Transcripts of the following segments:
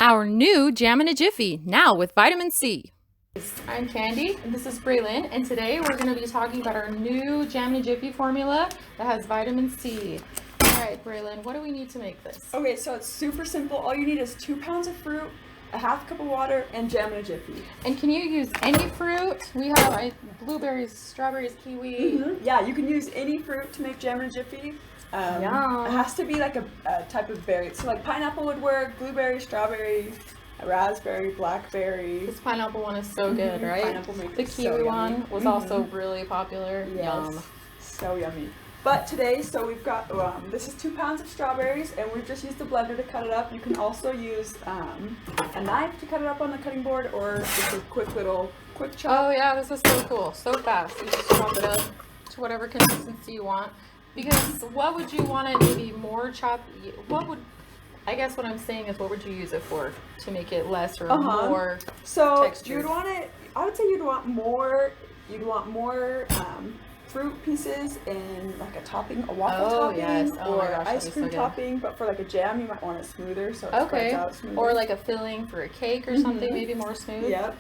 Our new jam in a Jiffy, now with vitamin C. I'm Candy, and this is Braylon, and today we're going to be talking about our new jam in a Jiffy formula that has vitamin C. Alright, Braylon, what do we need to make this? Okay, so it's super simple. All you need is 2 pounds of fruit, a half cup of water, and jam in a Jiffy. And can you use any fruit? We have blueberries, strawberries, kiwi. Yeah, you can use any fruit to make jam in a Jiffy. Yum. It has to be like a type of berry. So like pineapple would work, blueberry, strawberry, raspberry, blackberry. This pineapple one is so good, right? Pineapple makes The it kiwi so one was also really popular. Yes. Yum. So yummy. But today, so we've got, this is 2 pounds of strawberries, and we've just used the blender to cut it up. You can also use a knife to cut it up on the cutting board, or just a quick chop. Oh yeah, this is so cool. So fast. You just chop it up to whatever consistency you want. Because what would you want it maybe more choppy? I guess what I'm saying is what would you use it for to make it less or more so texture? You'd want it, I would say you'd want more fruit pieces in like a topping, a waffle topping, yes. Oh or my gosh, ice cream so topping, but for like a jam you might want it smoother so it spreads out smoother. Or like a filling for a cake or something, maybe more smooth. Yep.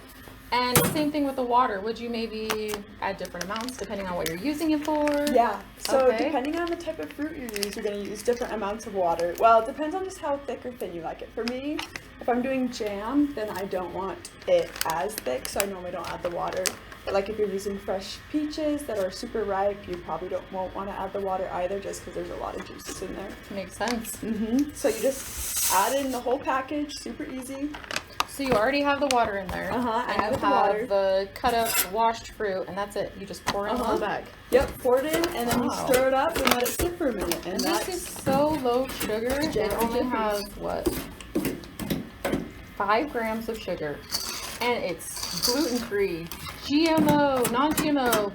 And same thing with the water. Would you maybe add different amounts depending on what you're using it for? Yeah. So depending on the type of fruit you use, you're going to use different amounts of water. Well, it depends on just how thick or thin you like it. For me, if I'm doing jam, then I don't want it as thick, so I normally don't add the water. But like if you're using fresh peaches that are super ripe, you probably won't want to add the water either, just because there's a lot of juices in there. Makes sense. So you just add in the whole package, super easy. So you already have the water in there. And you have the cut up washed fruit, and that's it. You just pour it in the whole bag. Yep, pour it in, and then you stir it up and let it sit for a minute. And this is so low sugar. It only has, what, 5 grams of sugar. And it's gluten-free, GMO, non-GMO.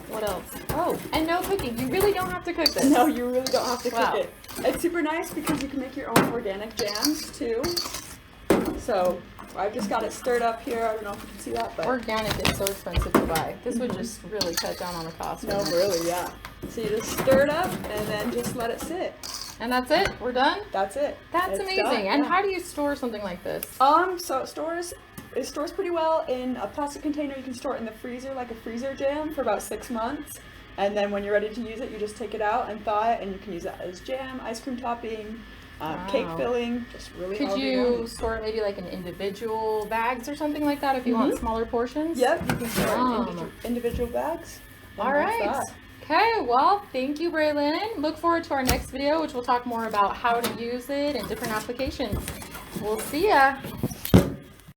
What else? Oh, and no cooking. You really don't have to cook this. No, you really don't have to cook it. It's super nice because you can make your own organic jams, too. So I've just got it stirred up here. I don't know if you can see that, but organic is so expensive to buy. This would just really cut down on the cost. No, really, yeah. So you just stir it up and then just let it sit. And that's it? We're done? That's it. That's amazing. Done, and how do you store something like this? So it stores pretty well in a plastic container. You can store it in the freezer, like a freezer jam, for about 6 months. And then when you're ready to use it, you just take it out and thaw it, and you can use it as jam, ice cream topping, cake filling, just really. Could you store it maybe like in individual bags or something like that if you want smaller portions? Yep, you can store it in individual bags. All right. Okay, well, thank you, Braylon. Look forward to our next video, which will talk more about how to use it and different applications. We'll see ya.